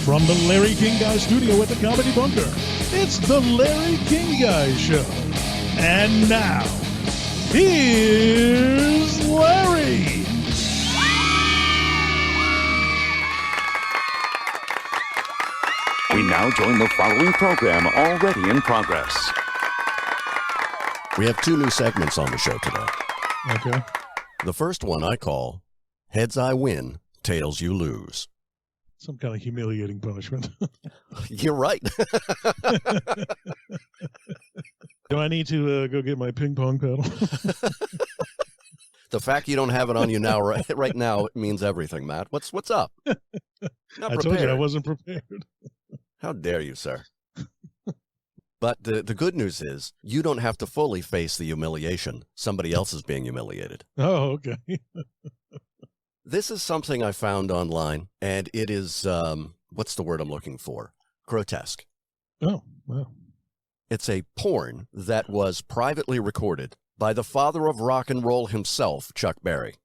From the Larry King Guy studio at the Comedy Bunker, it's the Larry King Guy Show. And now, here's Larry. We now join the following program, already in progress. We have two new segments on the show today. Okay. The first one I call Heads I Win, Tails You Lose. Some kind of humiliating punishment. You're right. Do I need to go get my ping pong paddle? The fact you don't have it on you now, right now, it means everything, Matt. What's up? Not I told you I wasn't prepared. How dare you, sir? But the good news is you don't have to fully face the humiliation. Somebody else is being humiliated. Oh, okay. This is something I found online, and it is, what's the word I'm looking for? Grotesque. Oh, wow. It's a porn that was privately recorded by the father of rock and roll himself, Chuck Berry.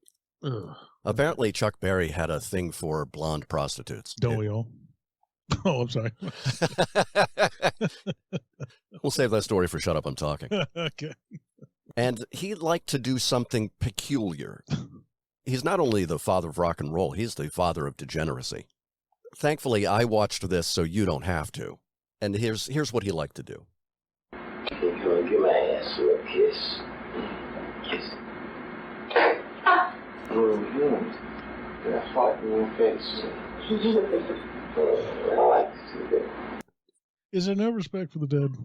Ugh. Apparently, Chuck Berry had a thing for blonde prostitutes. Don't we all? Oh, I'm sorry. We'll save that story for Shut Up, I'm Talking. Okay. And he liked to do something peculiar. He's not only the father of rock and roll, he's the father of degeneracy. Thankfully, I watched this so you don't have to. And here's what he liked to do. Give my ass a kiss. Kiss. And I fart in your face. I like to do that. Is there no respect for the dead?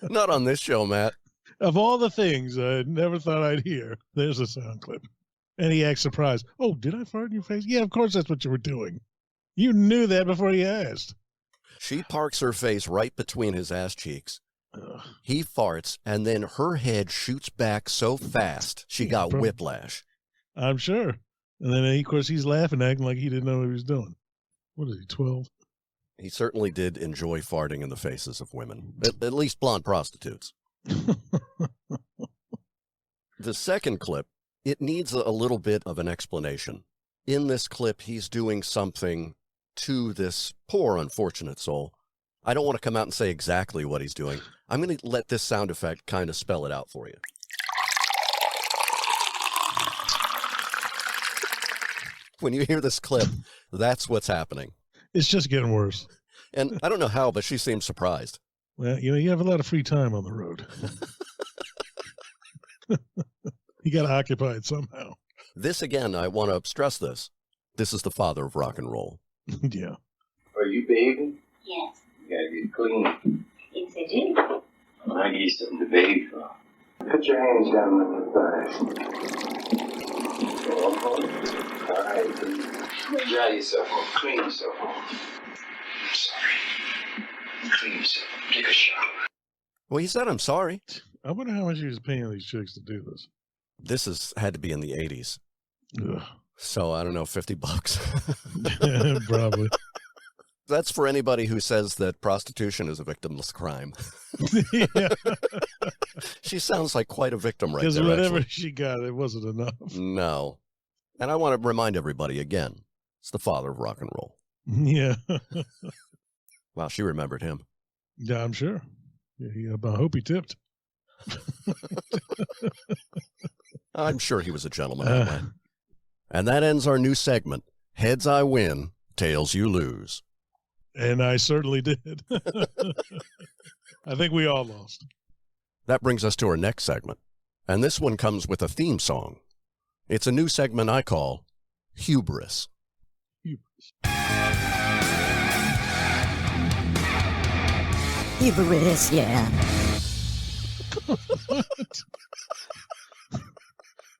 Not on this show, Matt. Of all the things I never thought I'd hear, there's a sound clip. And he acts surprised. Oh, did I fart in your face? Yeah, of course that's what you were doing. You knew that before you asked. She parks her face right between his ass cheeks. Ugh. He farts, and then her head shoots back so fast, she got whiplash. I'm sure. And then, of course, he's laughing, acting like he didn't know what he was doing. What is he, 12? He certainly did enjoy farting in the faces of women, at least blonde prostitutes. The second clip, it needs a little bit of an explanation. In this clip, he's doing something to this poor, unfortunate soul. I don't want to come out and say exactly what he's doing. I'm going to let this sound effect kind of spell it out for you. When you hear this clip, that's what's happening. It's just getting worse. And I don't know how, but she seems surprised. Well, you have a lot of free time on the road. You got to occupy it somehow. This, again, I want to stress this. This is the father of rock and roll. Yeah. Are you bathing? Yes, You gotta get clean. it's a do. I need something to bathe from. Put your hands down on your thighs. All right. Dry yourself off. Clean yourself off. I'm sorry. Clean yourself. Take a shower. Well, he said, I'm sorry. I wonder how much he was paying these chicks to do this. This had to be in the 80s. Ugh. So, I don't know, $50. Probably. That's for anybody who says that prostitution is a victimless crime. Yeah. She sounds like quite a victim right there, Because whatever actually. she got, it wasn't enough. No. And I want to remind everybody again, it's the father of rock and roll. Yeah. Wow, she remembered him. Yeah, I'm sure. Yeah, I hope he tipped. I'm sure he was a gentleman that way. And that ends our new segment, Heads I Win, Tails You Lose. And I certainly did. I think we all lost. That brings us to our next segment. And this one comes with a theme song. It's a new segment I call Hubris. Hubris, yeah.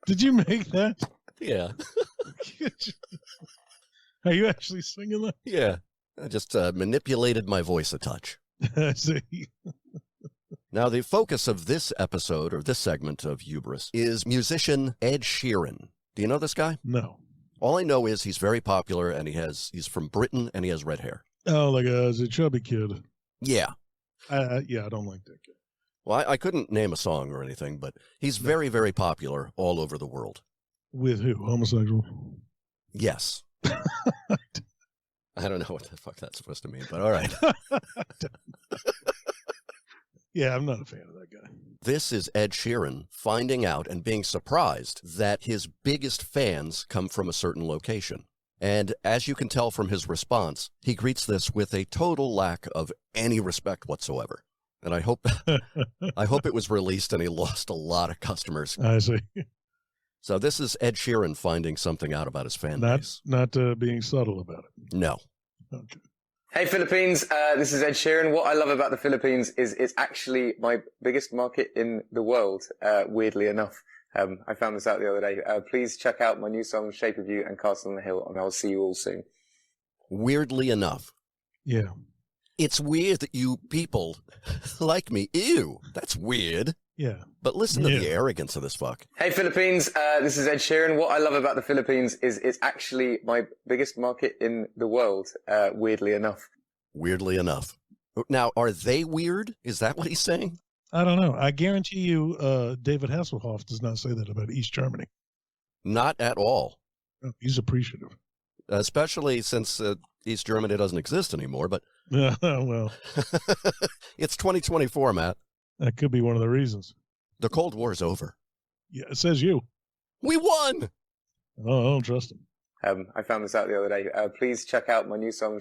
Did you make that? Yeah. Are you actually singing that? Yeah. I just manipulated my voice a touch. I see. Now, the focus of this episode, or this segment of Hubris, is musician Ed Sheeran. Do you know this guy? No. All I know is he's very popular, and he's from Britain, and he has red hair. Oh, like a chubby kid. Yeah. Yeah, I don't like that kid. Well, I couldn't name a song or anything, but he's very, very popular all over the world. With who? Homosexual? Yes. I don't know what the fuck that's supposed to mean, but all right. Yeah, I'm not a fan of that guy. This is Ed Sheeran finding out and being surprised that his biggest fans come from a certain location. And as you can tell from his response, he greets this with a total lack of any respect whatsoever. And I hope it was released and he lost a lot of customers. I see. So this is Ed Sheeran finding something out about his fan base. Not being subtle about it. No. Okay. Hey Philippines, this is Ed Sheeran. What I love about the Philippines is it's actually my biggest market in the world, weirdly enough. I found this out the other day. Please check out my new song, Shape of You and Castle on the Hill, and I'll see you all soon. Weirdly enough. Yeah. It's weird that you people like me. Ew, that's weird. Yeah. But listen to the arrogance of this fuck. Hey Philippines, this is Ed Sheeran. What I love about the Philippines is it's actually my biggest market in the world, weirdly enough. Weirdly enough. Now, are they weird? Is that what he's saying? I don't know. I guarantee you David Hasselhoff does not say that about East Germany. Not at all. No, he's appreciative. Especially since East Germany doesn't exist anymore, but... Well... It's 2024, Matt. That could be one of the reasons. The Cold War is over. Yeah, it says you. We won! Oh, I don't trust him. I found this out the other day. Please check out my new song.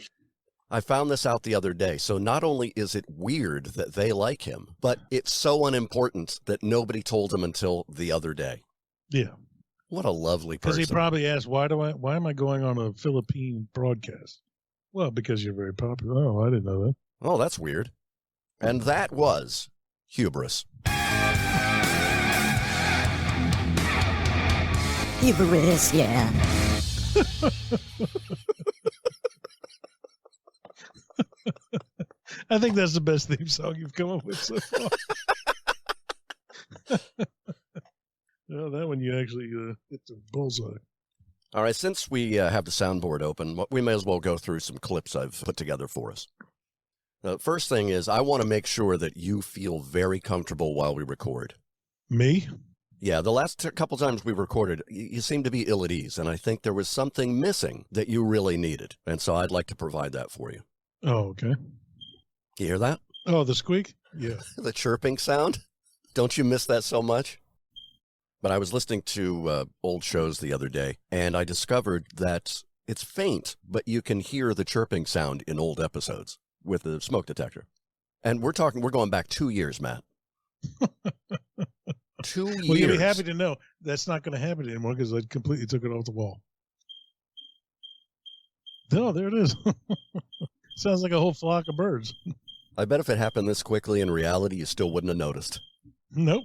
I found this out the other day. So not only is it weird that they like him, but it's so unimportant that nobody told him until the other day. Yeah. What a lovely person. Because he probably asked, why am I going on a Philippine broadcast? Well, because you're very popular. Oh, I didn't know that. Oh, that's weird. And that was Hubris. Hubris, yeah. I think that's the best theme song you've come up with so far. Well, that one you actually hit the bullseye. All right, since we have the soundboard open, we may as well go through some clips I've put together for us. The first thing is I want to make sure that you feel very comfortable while we record. Me? Yeah, the last couple times we recorded, you seemed to be ill at ease, and I think there was something missing that you really needed, and so I'd like to provide that for you. Oh, okay. You hear that? Oh, the squeak? Yeah. The chirping sound? Don't you miss that so much? But I was listening to old shows the other day, and I discovered that it's faint, but you can hear the chirping sound in old episodes with the smoke detector. And we're going back 2 years, Matt. 2 years. Well, you'll be happy to know that's not going to happen anymore because I completely took it off the wall. Oh, there it is. Sounds like a whole flock of birds. I bet if it happened this quickly in reality, you still wouldn't have noticed. Nope.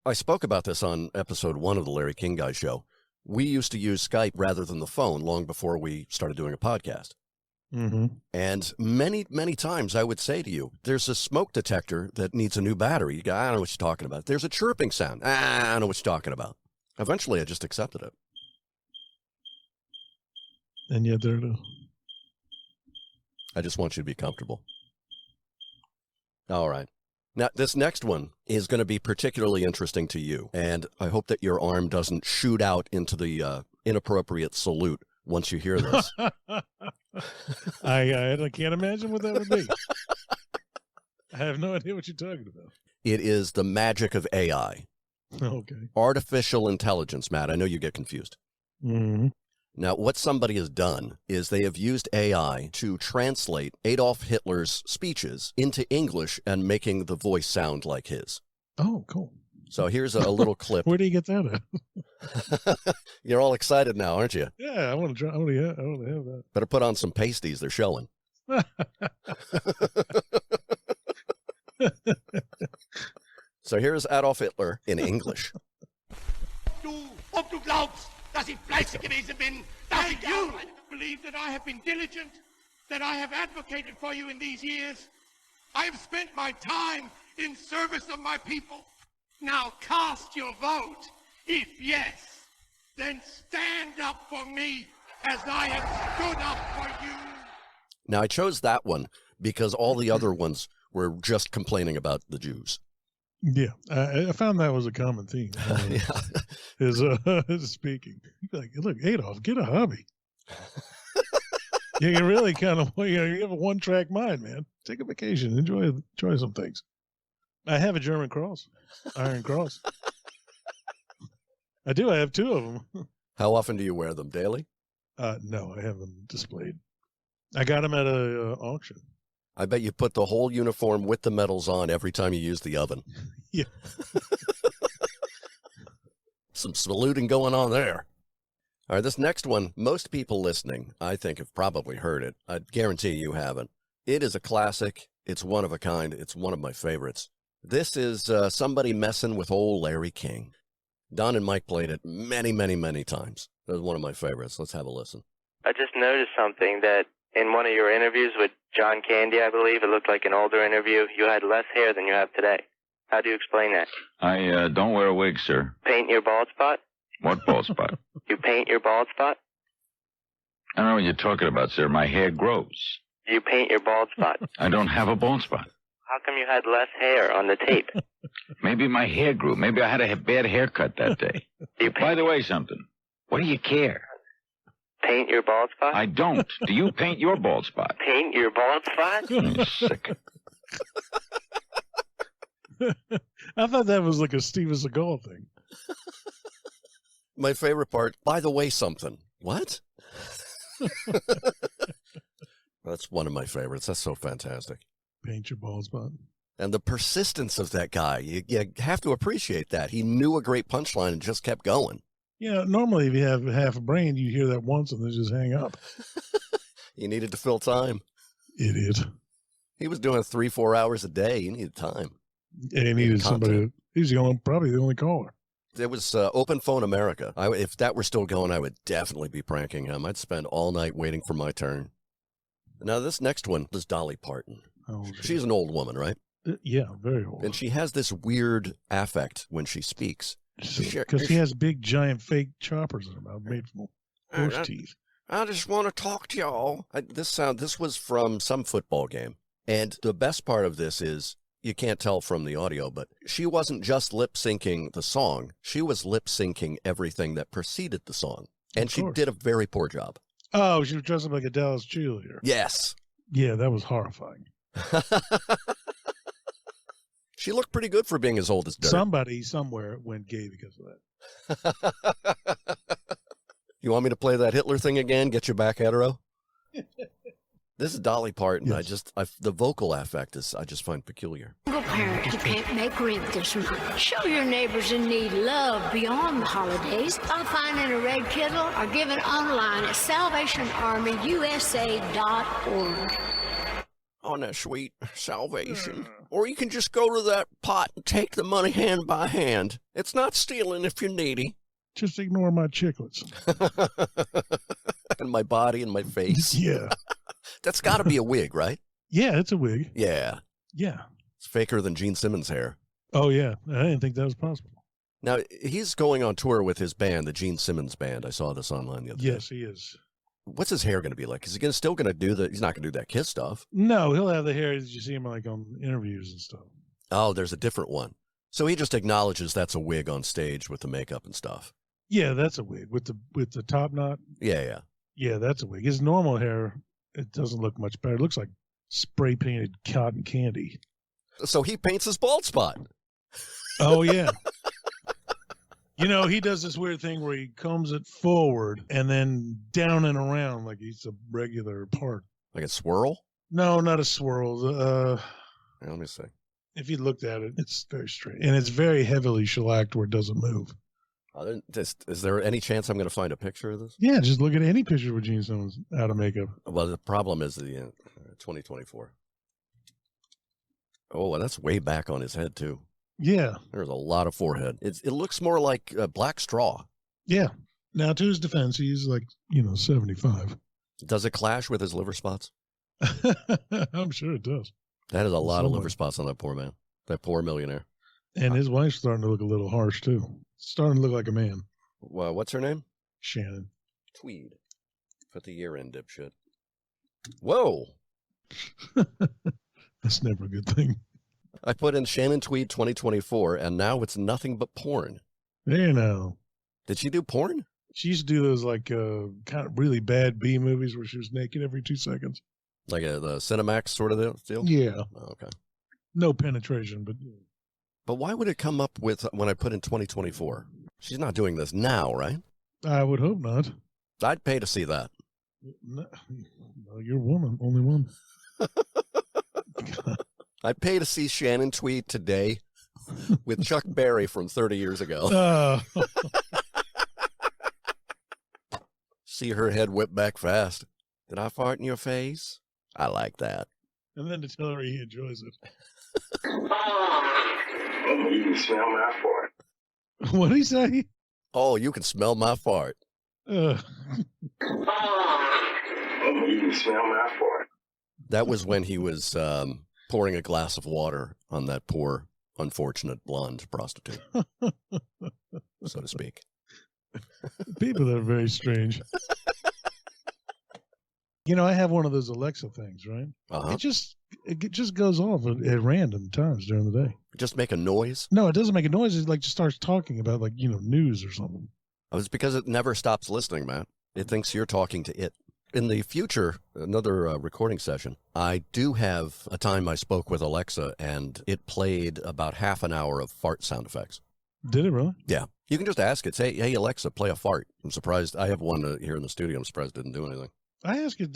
I spoke about this on episode 1 of the Larry King Guy Show. We used to use Skype rather than the phone long before we started doing a podcast. Mm-hmm. And many, many times I would say to you, there's a smoke detector that needs a new battery. You go, I don't know what you're talking about. There's a chirping sound. I don't know what you're talking about. Eventually, I just accepted it. And yet there it is. I just want you to be comfortable. All right. Now, this next one is going to be particularly interesting to you, and I hope that your arm doesn't shoot out into the inappropriate salute once you hear this. I can't imagine what that would be. I have no idea what you're talking about. It is the magic of AI. Okay. Artificial intelligence, Matt. I know you get confused. Mm-hmm. Now, what somebody has done is they have used AI to translate Adolf Hitler's speeches into English and making the voice sound like his. Oh, cool. So here's a little clip. Where do you get that at? You're all excited now, aren't you? Yeah, I want to try. I want to have that. Better put on some pasties. They're showing. So here's Adolf Hitler in English. Ob du glaubst, dass ich fleißig gewesen bin, dass ich gearbeitet believe that I have been diligent, that I have advocated for you in these years. I have spent my time in service of my people. Now cast your vote. If yes, then stand up for me as I have stood up for you. Now, I chose that one because all the other ones were just complaining about the Jews. Yeah, I found that was a common theme. Yeah. Is speaking. You'd be like, look, Adolf, get a hobby. You can really kind of, you have a one-track mind, man. Take a vacation. Enjoy some things. I have a German cross, Iron Cross. I do. I have 2 of them. How often do you wear them? Daily? No, I have them displayed. I got them at a auction. I bet you put the whole uniform with the medals on every time you use the oven. Yeah. Some saluting going on there. All right, this next one, most people listening, I think, have probably heard it. I guarantee you haven't. It is a classic. It's one of a kind. It's one of my favorites. This is Somebody Messing with Old Larry King. Don and Mike played it many, many, many times. It was one of my favorites. Let's have a listen. I just noticed something that in one of your interviews with John Candy, I believe, it looked like an older interview, you had less hair than you have today. How do you explain that? I don't wear a wig, sir. Paint your bald spot? What bald spot? You paint your bald spot? I don't know what you're talking about, sir. My hair grows. You paint your bald spot? I don't have a bald spot. How come you had less hair on the tape? Maybe my hair grew. Maybe I had a bad haircut that day. By the way, something. What do you care? Paint your bald spot? I don't. Do you paint your bald spot? Paint your bald spot? You're sick. I thought that was like a Steven Seagal thing. My favorite part, by the way, something. What? That's one of my favorites. That's so fantastic. Paint your bald spot. And the persistence of that guy, you have to appreciate that. He knew a great punchline and just kept going. Yeah, normally if you have half a brain, you hear that once and then just hang up. He needed to fill time. Idiot. He was doing 3-4 hours a day. He needed time. And he needed somebody. He was probably the only caller. There was Open Phone America. If that were still going, I would definitely be pranking him. I'd spend all night waiting for my turn. Now, this next one is Dolly Parton. Oh, she's an old woman, right? Yeah, very old. And she has this weird affect when she speaks. Because she has big, giant, fake choppers in her mouth made from horse teeth. I just want to talk to y'all. This was from some football game. And the best part of this is, you can't tell from the audio, but she wasn't just lip-syncing the song. She was lip-syncing everything that preceded the song. And she did a very poor job. Oh, she was dressed up like a Dallas cheerleader. Yes. Yeah, that was horrifying. She looked pretty good for being as old as dirt. Somebody somewhere went gay because of that. You want me to play that Hitler thing again? Get you back hetero? This is Dolly Parton. Yes. The vocal affect I just find peculiar. Single parent who can't make rent this month. Show your neighbors in need love beyond the holidays by finding a red kettle or giving online at SalvationArmyUSA.org. On that sweet salvation. Or you can just go to that pot and take the money hand by hand. It's not stealing if you're needy. Just ignore my chiclets. And my body and my face. Yeah. That's got to be a wig, right? Yeah, it's a wig. Yeah. Yeah. It's faker than Gene Simmons' hair. Oh, yeah. I didn't think that was possible. Now, he's going on tour with his band, the Gene Simmons Band. I saw this online the other day. Yes, he is. What's his hair going to be like? Is he still going to do he's not going to do that Kiss stuff? No, he'll have the hair as you see him like on interviews and stuff. Oh, there's a different one. So he just acknowledges that's a wig on stage with the makeup and stuff. Yeah, that's a wig with the top knot. Yeah. Yeah, that's a wig. His normal hair, it doesn't look much better. It looks like spray painted cotton candy. So he paints his bald spot. Oh, yeah. He does this weird thing where he combs it forward and then down and around like he's a regular part. Like a swirl? No, not a swirl. Let me see. If you looked at it, it's very straight. And it's very heavily shellacked where it doesn't move. Is there any chance I'm going to find a picture of this? Yeah, just look at any picture where Gene Simmons out of makeup. Well, the problem is the 2024. Oh, well, that's way back on his head, too. Yeah. There's a lot of forehead. It looks more like black straw. Yeah. Now, to his defense, he's like, 75. Does it clash with his liver spots? I'm sure it does. That is a lot of liver spots on that poor man. That poor millionaire. And his wife's starting to look a little harsh, too. Starting to look like a man. Well, what's her name? Shannon. Tweed. Put the year in, dipshit. Whoa. That's never a good thing. I put in Shannon Tweed 2024, and now it's nothing but porn. There you know. Did she do porn? She used to do those like kind of really bad B movies where she was naked every 2 seconds. Like the Cinemax sort of deal? Yeah. Oh, okay. No penetration, but... But why would it come up with when I put in 2024? She's not doing this now, right? I would hope not. I'd pay to see that. No, you're a woman, only one. I'd pay to see Shannon Tweed today with Chuck Berry from 30 years ago. See her head whip back fast. Did I fart in your face? I like that. And then to tell her he enjoys it. Oh, you can smell my fart. What did he say? Oh, you can smell my fart. Oh, you can smell my fart. That was when he was pouring a glass of water on that poor, unfortunate blonde prostitute, so to speak. People are very strange. You know, I have one of those Alexa things, right? Uh-huh. It just goes off at random times during the day. Just make a noise? No, it doesn't make a noise. It like just starts talking about like, news or something. Oh, it's because it never stops listening, Matt. It thinks you're talking to it. In the future, another recording session, I do have a time I spoke with Alexa and it played about half an hour of fart sound effects. Did it really? Yeah. You can just ask it. Say, hey, Alexa, play a fart. I'm surprised. I have one here in the studio. I'm surprised it didn't do anything. I ask it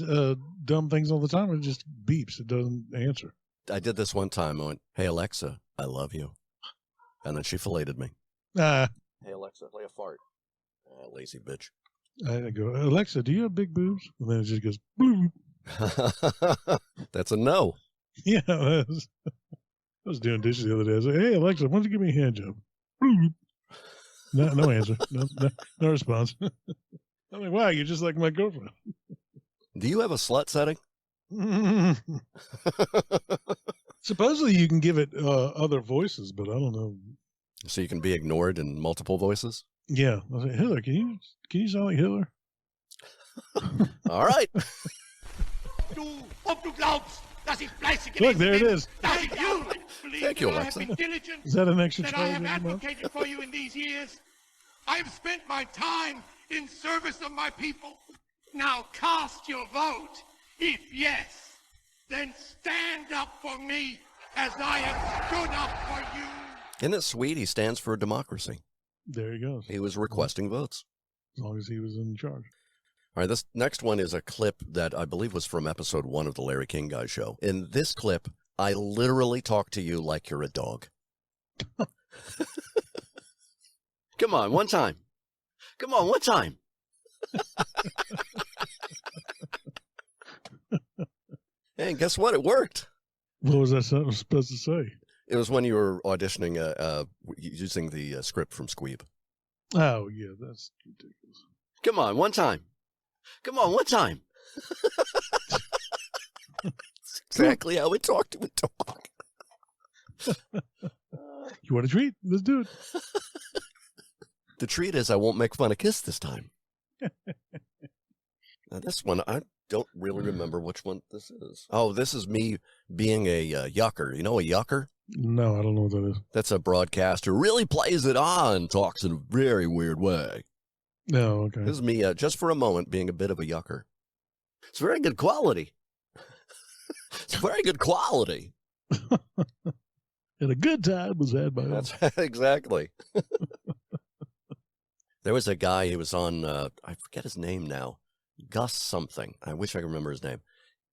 dumb things all the time. It just beeps. It doesn't answer. I did this one time. I went, hey, Alexa, I love you. And then she filleted me. Hey, Alexa, play a fart. Lazy bitch. I go, Alexa, do you have big boobs? And then it just goes, bloop. That's a no. Yeah. I was doing dishes the other day. I said, hey, Alexa, why don't you give me a hand job? Bloop. No answer. No response. I'm like, wow, you're just like my girlfriend. Do you have a slut setting? Supposedly you can give it other voices, but I don't know. So you can be ignored in multiple voices? Yeah. I was like, Hitler, can you sound like Hitler? All right. Ob du glaubst, dass ich fleißig Look, there it is. Thank you. Thank you, Alexa. Is that an extra that charge I have every month? advocated for you in these years. I've spent my time in service of my people. Now cast your vote. If yes, then stand up for me as I have stood up for you. Isn't it sweet? He stands for democracy. There he goes. He was requesting votes. As long as he was in charge. All right, this next one is a clip that I believe was from episode 1 of the Larry King Guy show. In this clip, I literally talk to you like you're a dog. Come on, one time. Come on, one time. And guess what? It worked. What was I supposed to say? It was when you were auditioning using the script from Squeeb. Oh, yeah, that's ridiculous. Come on, one time. Come on, one time. That's exactly how we talk to a dog. You want a treat? Let's do it. The treat is I won't make fun of Kiss this time. Now, this one, I don't really remember which one this is. Oh, this is me being a yucker. You know a yucker? No, I don't know what that is. That's a broadcaster. Really plays it on, talks in a very weird way. No, okay. This is me, just for a moment, being a bit of a yucker. It's very good quality. It's very good quality. And a good time was had by That's exactly. There was a guy, he was on, I forget his name now, Gus something. I wish I could remember his name.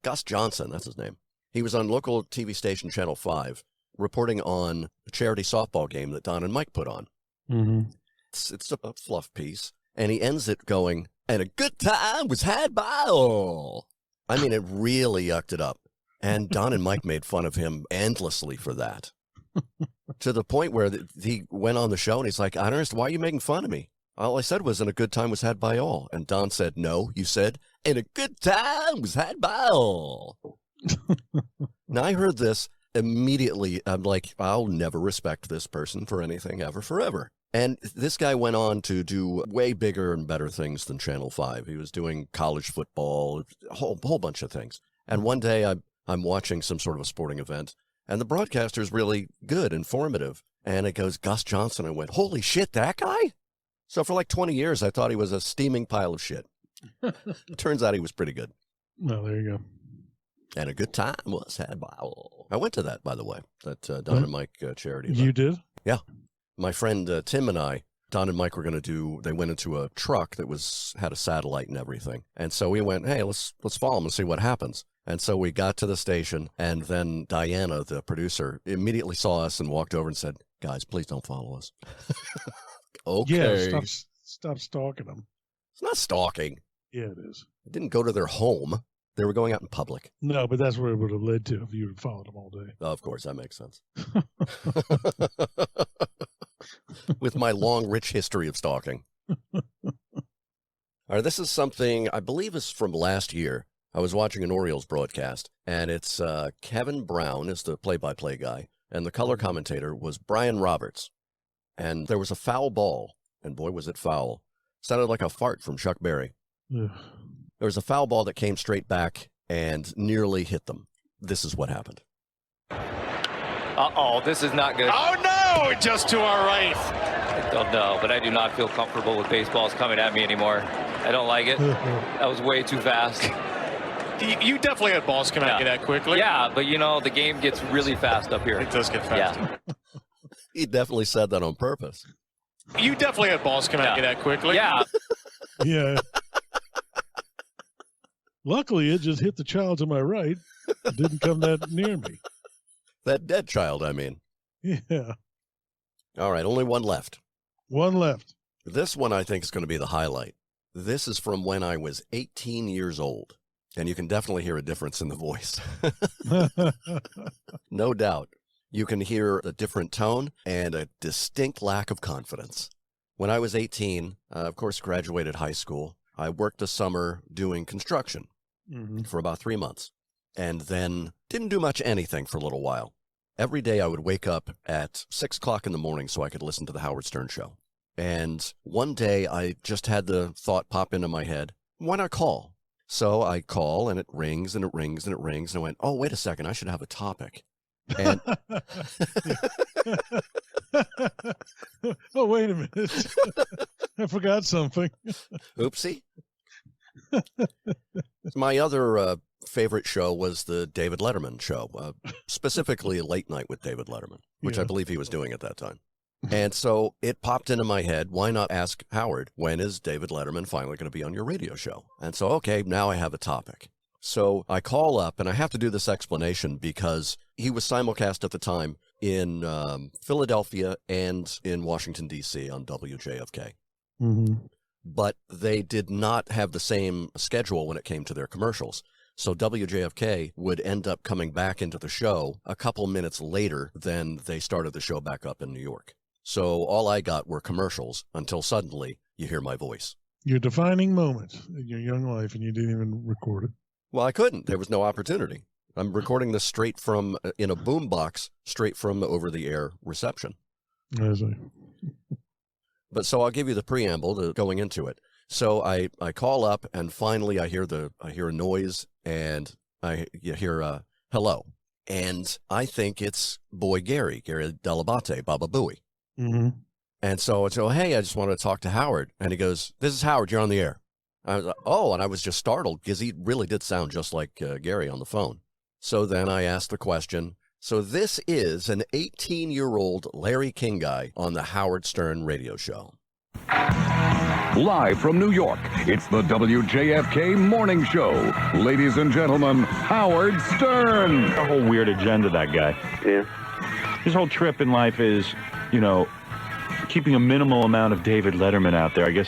Gus Johnson, that's his name. He was on local TV station Channel 5, reporting on a charity softball game that Don and Mike put on. Mm-hmm. It's a fluff piece. And he ends it going, and a good time was had by all. I mean, it really yucked it up. And Don and Mike made fun of him endlessly for that. To the point where he went on the show and he's like, I don't understand, why are you making fun of me? All I said was, and a good time was had by all. And Don said, no, you said, and a good time was had by all. Now, I heard this immediately. I'm like, I'll never respect this person for anything ever, forever. And this guy went on to do way bigger and better things than Channel 5. He was doing college football, a whole bunch of things. And one day I'm watching some sort of a sporting event, and the broadcaster's really good, informative. And it goes, Gus Johnson. I went, holy shit, that guy? So for like 20 years, I thought he was a steaming pile of shit. Turns out he was pretty good. Well, there you go. And a good time was had by all. I went to that, by the way, that Don and Mike charity event. You did? Yeah. My friend Tim and I, Don and Mike were going to they went into a truck that had a satellite and everything. And so we went, hey, let's follow them and see what happens. And so we got to the station, and then Diana, the producer, immediately saw us and walked over and said, guys, please don't follow us. Okay. Yeah, stop stalking them. It's not stalking. Yeah, it is. I didn't go to their home. They were going out in public. No, but that's where it would have led to if you had followed them all day. Oh, of course, that makes sense. With my long, rich history of stalking. All right, this is something I believe is from last year. I was watching an Orioles broadcast, and it's Kevin Brown is the play-by-play guy, and the color commentator was Brian Roberts. And there was a foul ball, and boy, was it foul. Sounded like a fart from Chuck Berry. Yeah. There was a foul ball that came straight back and nearly hit them. This is what happened. Uh-oh, this is not good. Oh, no! Just to our right. I don't know, but I do not feel comfortable with baseballs coming at me anymore. I don't like it. That was way too fast. You definitely had balls coming at you that quickly. Yeah, but you know, the game gets really fast up here. It does get fast. Yeah. He definitely said that on purpose. You definitely had balls coming at you that quickly. Yeah. Yeah. Luckily, it just hit the child to my right. It didn't come that near me. That dead child, I mean. Yeah. All right, only one left. One left. This one I think is going to be the highlight. This is from when I was 18 years old, and you can definitely hear a difference in the voice. No doubt. You can hear a different tone and a distinct lack of confidence. When I was 18, of course, graduated high school. I worked a summer doing construction for about 3 months, and then didn't do much anything for a little while. Every day I would wake up at 6 o'clock in the morning so I could listen to the Howard Stern Show. And one day I just had the thought pop into my head, why not call? So I call, and it rings, and it rings, and it rings, and I went, oh, wait a second, I should have a topic. And oh, wait a minute. I forgot something. Oopsie. My other favorite show was the David Letterman show, specifically Late Night with David Letterman, which I believe he was doing at that time. And so it popped into my head, why not ask Howard, when is David Letterman finally going to be on your radio show? And so, okay, now I have a topic. So I call up, and I have to do this explanation because he was simulcast at the time in Philadelphia and in Washington, D.C. on WJFK. But they did not have the same schedule when it came to their commercials. So WJFK would end up coming back into the show a couple minutes later than they started the show back up in New York. So all I got were commercials until suddenly you hear my voice. Your defining moment in your young life, and you didn't even record it. Well, I couldn't. There was no opportunity. I'm recording this straight from, in a boom box, straight from the over-the-air reception. But so I'll give you the preamble to going into it. So I call up, and finally I hear a noise, and you hear hello, and I think it's boy Gary Delabate, Baba Booey. And so hey, I just wanted to talk to Howard, and he goes, "This is Howard. You're on the air." I was like, oh, and I was just startled because he really did sound just like Gary on the phone. So then I asked the question. So this is an 18-year-old Larry King guy on the Howard Stern radio show. Live from New York, it's the WJFK Morning Show. Ladies and gentlemen, Howard Stern. A whole weird agenda, that guy. Yeah. His whole trip in life is, keeping a minimal amount of David Letterman out there. I guess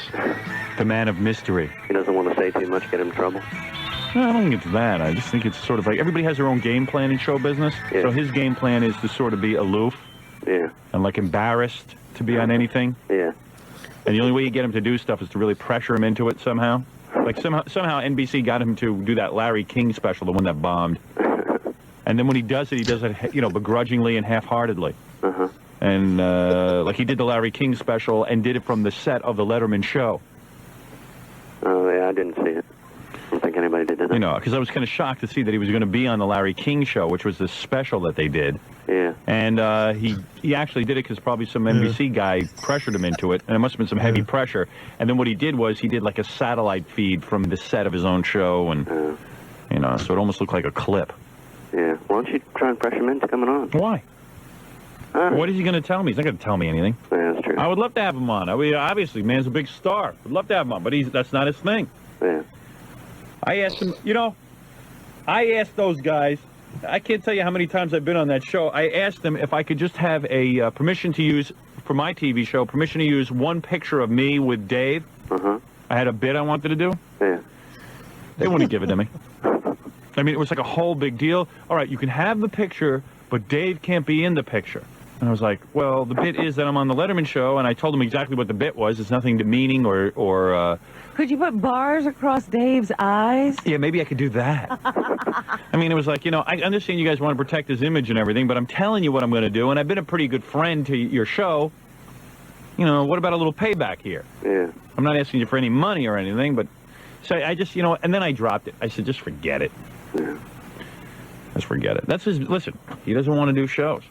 the man of mystery. He doesn't want to say too much, get him in trouble. No, I don't think it's that. I just think it's sort of like everybody has their own game plan in show business. Yeah. So his game plan is to sort of be aloof. Yeah. And like embarrassed to be on anything. Yeah. And the only way you get him to do stuff is to really pressure him into it somehow. Like somehow NBC got him to do that Larry King special, the one that bombed. And then when he does it, begrudgingly and half-heartedly. Uh-huh. And like he did the Larry King special and did it from the set of the Letterman show. Oh, yeah, I didn't see it. don't think anybody did that. You know, because I was kind of shocked to see that he was going to be on the Larry King show, which was the special that they did. Yeah. And he actually did it because probably some NBC guy pressured him into it, and it must have been some heavy pressure. And then what he did was he did like a satellite feed from the set of his own show, and you know, so it almost looked like a clip. Yeah. Why don't you try and pressure him into coming on? Why? What is he going to tell me? He's not going to tell me anything. Yeah, that's true. I would love to have him on. I mean, obviously, man's a big star. Would love to have him on, but that's not his thing. Yeah. I asked him, you know, I asked those guys, I can't tell you how many times I've been on that show. I asked them if I could just have a permission to use, for my TV show, permission to use one picture of me with Dave. Uh-huh. I had a bit I wanted to do. Yeah. They wouldn't give it to me. I mean, it was like a whole big deal. All right, you can have the picture, but Dave can't be in the picture. And I was like, well, the bit is that I'm on the Letterman show, and I told him exactly what the bit was. It's nothing demeaning or Could you put bars across Dave's eyes? yeah, maybe I could do that. I mean, it was like, you know, I understand you guys want to protect his image and everything, but I'm telling you what I'm going to do, and I've been a pretty good friend to your show. You know, what about a little payback here? Yeah. I'm not asking you for any money or anything, but so I just, you know, and then I dropped it. I said, just forget it. Yeah. Just forget it. That's his, listen, he doesn't want to do shows.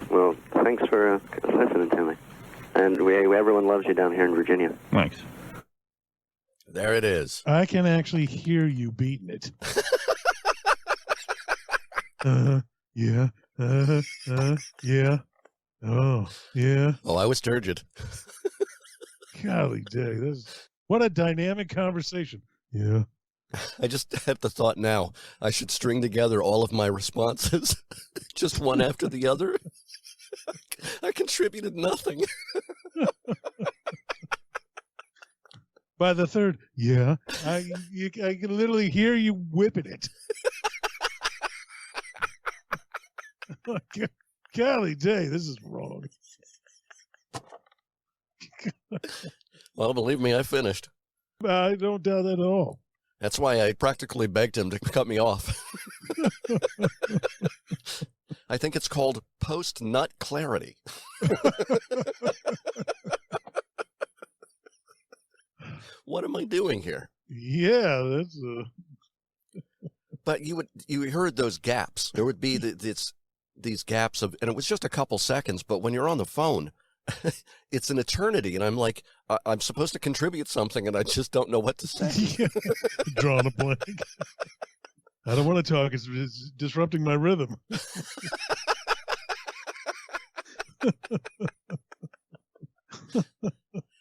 Well, thanks for listening to me. And everyone loves you down here in Virginia. Thanks. There it is. I can actually hear you beating it. Yeah. Yeah. Oh, yeah. Oh, I was turgid. Golly day. What a dynamic conversation. Yeah. I just had the thought now, I should string together all of my responses, just one after the other. I contributed nothing. By the third, yeah, I can literally hear you whipping it. Golly day, this is wrong. Well, believe me, I finished. I don't doubt that at all. That's why I practically begged him to cut me off. I think it's called post-nut clarity. What am I doing here? Yeah, that's But you heard those gaps. There would be these gaps of, and it was just a couple seconds, but when you're on the phone, it's an eternity, and I'm like, I'm supposed to contribute something, and I just don't know what to say. Drawing a blank. I don't want to talk. It's disrupting my rhythm.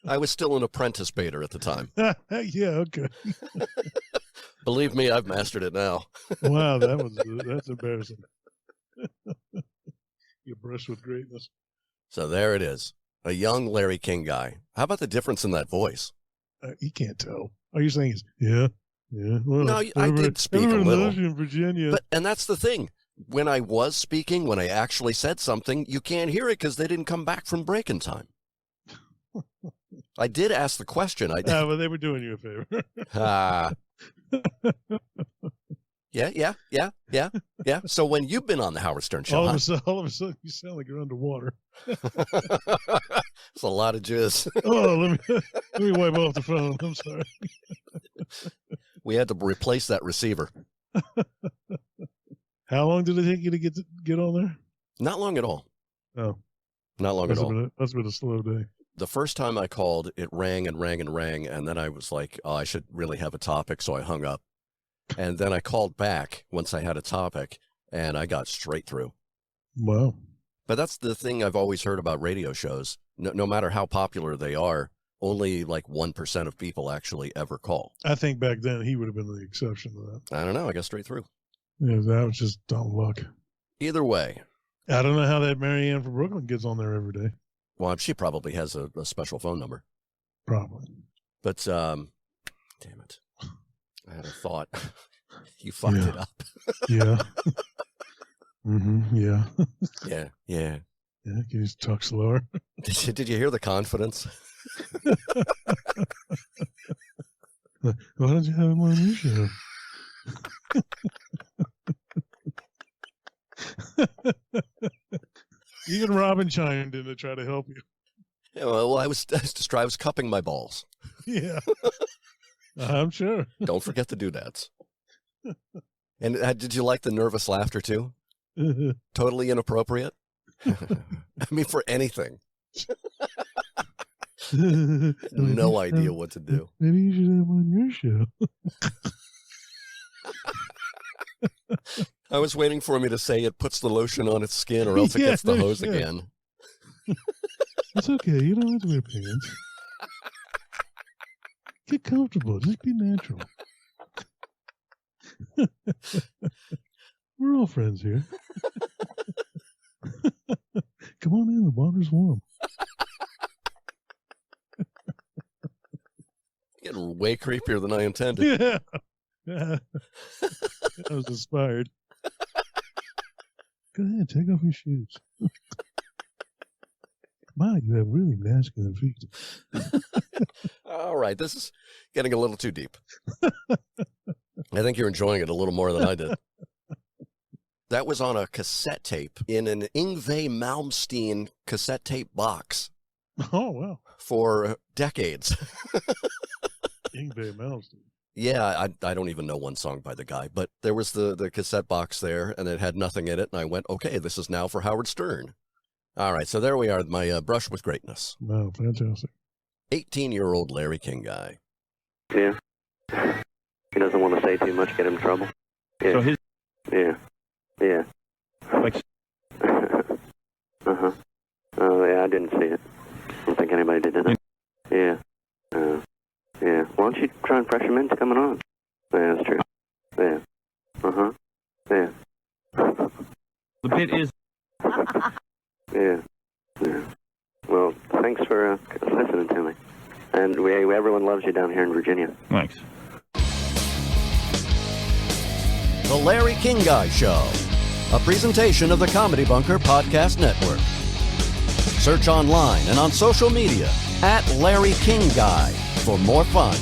I was still an apprentice baiter at the time. Yeah, okay. Believe me, I've mastered it now. Wow, that's embarrassing. You're blessed with greatness. So there it is. A young Larry King guy. How about the difference in that voice? You can't tell. Are you saying yeah? Well, no, I did speak a little. Loves you in Virginia. And that's the thing. When I was speaking, when I actually said something, you can't hear it because they didn't come back from break in time. I did ask the question. Well, they were doing you a favor. Yeah. So when you've been on the Howard Stern show, all of a sudden, you sound like you're underwater. It's a lot of jizz. Oh, let me wipe off the phone. I'm sorry. We had to replace that receiver. How long did it take you to get on there? Not long at all. Oh, not long at all. That's been a slow day. The first time I called, it rang and rang and rang, and then I was like, oh, I should really have a topic, so I hung up. And then I called back once I had a topic, and I got straight through. Wow. But that's the thing I've always heard about radio shows. No matter how popular they are, only like 1% of people actually ever call. I think back then he would have been the exception to that. I don't know. I got straight through. Yeah, that was just dumb luck. Either way. I don't know how that Marianne from Brooklyn gets on there every day. Well, she probably has a special phone number. Probably. But, damn it. I had a thought. You fucked it up. Yeah. Yeah. Yeah. Yeah, can you just talk slower? Did you hear the confidence? Why don't you have him on your show? Even Robin chimed in to try to help you. Yeah, well, I was cupping my balls. Yeah. I'm sure. Don't forget the doodads. And did you like the nervous laughter, too? Totally inappropriate? I mean, for anything. No idea what to do. Maybe you should have him on your show. I was waiting for me to say it puts the lotion on its skin or else it gets the hose again. It's okay. You don't have to wear pants. Get comfortable. Just be natural. We're all friends here. Come on in. The water's warm. Getting way creepier than I intended. Yeah. I was inspired. Go ahead. Take off your shoes. Wow, you have really masculine feet. All right, this is getting a little too deep. I think you're enjoying it a little more than I did. That was on a cassette tape in an Yngwie Malmsteen cassette tape box. Oh, wow. For decades. Yngwie Malmsteen. Yeah, I don't even know one song by the guy, but there was the cassette box there, and it had nothing in it, and I went, okay, this is now for Howard Stern. All right, so there we are, my brush with greatness. Wow, fantastic. 18-year-old Larry King guy. Yeah. He doesn't want to say too much, get him in trouble. Yeah. So his... Yeah. Yeah. Like... Uh-huh. Oh, yeah, I didn't see it. I don't think anybody did it. Yeah. Yeah. Why don't you try and pressure him into coming on? Yeah, that's true. Yeah. Uh-huh. Yeah. The bit is... Yeah. Yeah. Well, thanks for listening to me. And everyone loves you down here in Virginia. Thanks. The Larry King Guy Show, a presentation of the Comedy Bunker Podcast Network. Search online and on social media @Larry King Guy for more fun.